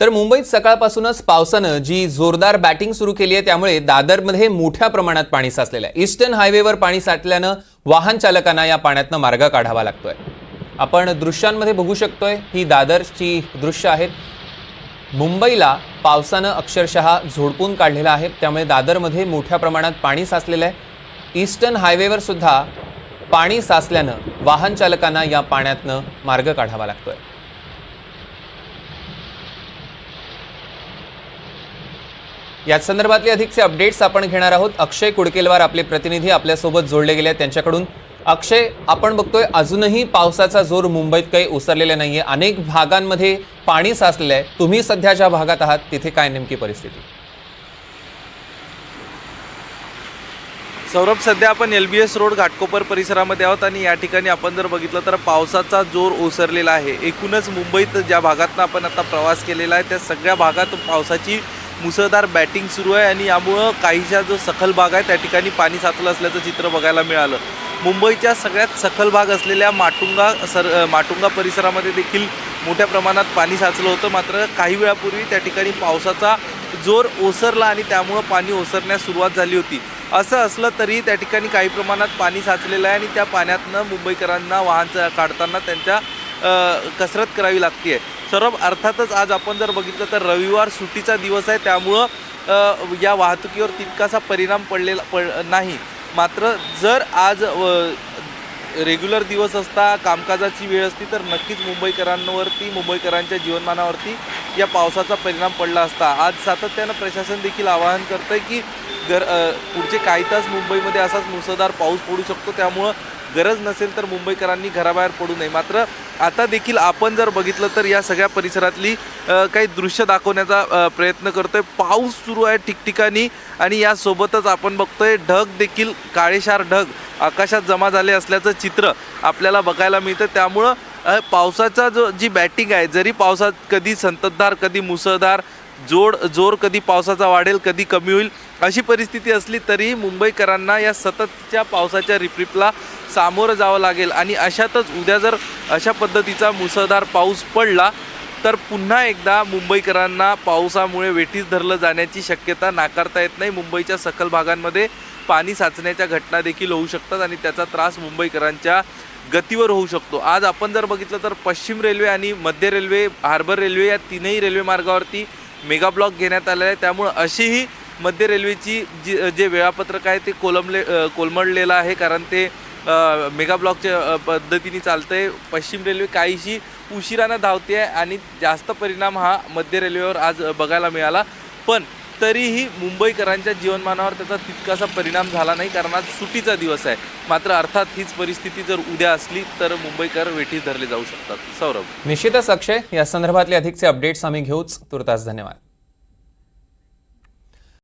तर मुंबईत सकाळपासूनच पावसानं जी जोरदार बॅटिंग सुरू केली आहे त्यामुळे दादरमध्ये मोठ्या प्रमाणात पाणी साचलेलं आहे। ईस्टर्न हायवेवर पाणी साठल्यानं वाहन चालकांना या पाण्यातनं मार्ग काढावा लागतोय। आपण दृश्यांमध्ये बघू शकतोय ही दादरची दृश्य आहेत। मुंबईला पावसानं अक्षरशः झोडपून काढलेलं आहे, त्यामुळे दादरमध्ये मोठ्या प्रमाणात पाणी साचलेलं आहे। ईस्टर्न हायवेवर सुद्धा पाणी साचल्यानं वाहन चालकांना या पाण्यातनं मार्ग काढावा लागतोय। या संदर्भातले अधिकचे अपडेट्स आपण घेणार आहोत। अक्षय कुडकेलवार आपले प्रतिनिधी आपल्यासोबत जोडले गेले आहेत त्यांच्याकडून। अक्षय, आपण बघतोय अजूनही पावसाचा जोर मुंबईत काही ओसरलेला नाहीये, अनेक भागांमध्ये पाणी साचलेलं आहे। तुम्ही सध्या ज्या भागात आहात तिथे काय नेमकी परिस्थिती? सौरभ, सध्या आपण LBS रोड घाटकोपर परिसरामध्ये आहोत आणि या ठिकाणी आपण जर बघितलं तर पावसाचा जोर ओसरलेला आहे। एकूणच मुंबईत ज्या भागातून आपण आता प्रवास केलेला आहे त्या सगळ्या भागात पावसाची मुसळधार बॅटिंग सुरू आहे आणि यामुळं काहीशा जो सखल भाग आहे त्या ठिकाणी पाणी साचलं असल्याचं चित्र बघायला मिळालं। मुंबईच्या सगळ्यात सखल भाग असलेल्या माटुंगा परिसरामध्ये देखील मोठ्या प्रमाणात पाणी साचलं होतं, मात्र काही वेळापूर्वी त्या ठिकाणी पावसाचा जोर ओसरला आणि त्यामुळं पाणी ओसरण्यास सुरुवात झाली होती। असं असलं तरी त्या ठिकाणी काही प्रमाणात पाणी साचलेलं आहे आणि त्या पाण्यातनं मुंबईकरांना वाहन काढताना त्यांच्या कसरत करावी लागते। सर्व अर्थातच आज आपण जर बघितलं तर रविवार सुट्टीचा दिवस आहे, त्यामुळं या वाहतुकीवर तितकासा परिणाम पडलेला नाही। मात्र जर आज रेग्युलर दिवस असता, कामकाजाची वेळ असती तर नक्कीच मुंबईकरांच्या जीवनमानावरती या पावसाचा परिणाम पडला असता। आज सातत्यानं प्रशासन देखील आवाहन करतंय की पुढचे काही तास मुंबईमध्ये असाच मुसळधार पाऊस पडू शकतो, त्यामुळं गरज नसेल तर मुंबईकरांनी घराबाहेर पडू नये। मात्र आता देखील आपण जर बघितलं तर या सगळ्या परिसरातली काही दृश्य दाखवण्याचा प्रयत्न करतोय। पाऊस सुरू आहे ठिकठिकाणी आणि यासोबतच आपण बघतोय ढग देखील, काळेशार ढग आकाशात जमा झाले असल्याचं चित्र आपल्याला बघायला मिळतं। त्यामुळं पावसाचा जी बॅटिंग आहे, जरी पावसात कधी संततधार कधी मुसळधार, जोर कधी पावसाचा वाढेल कधी कमी होईल अशी परिस्थिती असली तरी मुंबईकरांना या सततच्या पावसाच्या रिपरिपला सामोरं जावं लागेल आणि अशातच उद्या जर अशा पद्धतीचा मुसळधार पाऊस पडला तर पुन्हा एकदा मुंबईकरांना पावसामुळे वेठीस धरलं जाण्याची शक्यता नाकारता येत नाही। मुंबईच्या सखल भागांमध्ये पाणी साचण्याच्या घटना देखील होऊ शकतात आणि त्याचा त्रास मुंबईकरांच्या गतीवर होऊ शकतो। आज आपण जर बघितलं तर पश्चिम रेल्वे आणि मध्य रेल्वे, हार्बर रेल्वे या तीनही रेल्वे मार्गावरती मेगा ब्लॉक घेण्यात आलेला आहे, त्यामुळे अशीही मध्य रेल्वेची जे वेळापत्रक आहे ते कोलमडलेलं आहे, कारण ते मेगा ब्लॉकच्या पद्धतीने चालतंय। पश्चिम रेल्वे काहीशी उशिरानं धावते आहे आणि जास्त परिणाम हा मध्य रेल्वेवर आज बघायला मिळाला, पण तरीही मुंबईकरांच्या जीवनमानावर त्याचा तितकासा परिणाम झाला नाही, कारण आज सुट्टीचा दिवस आहे। मात्र अर्थात हीच परिस्थिती जर उद्या असली तर मुंबईकर वेठीस धरले जाऊ शकतात। सौरभ, निश्चितच अक्षय, या संदर्भातले अधिकचे अपडेट्स आम्ही घेऊच। तुर्तास धन्यवाद।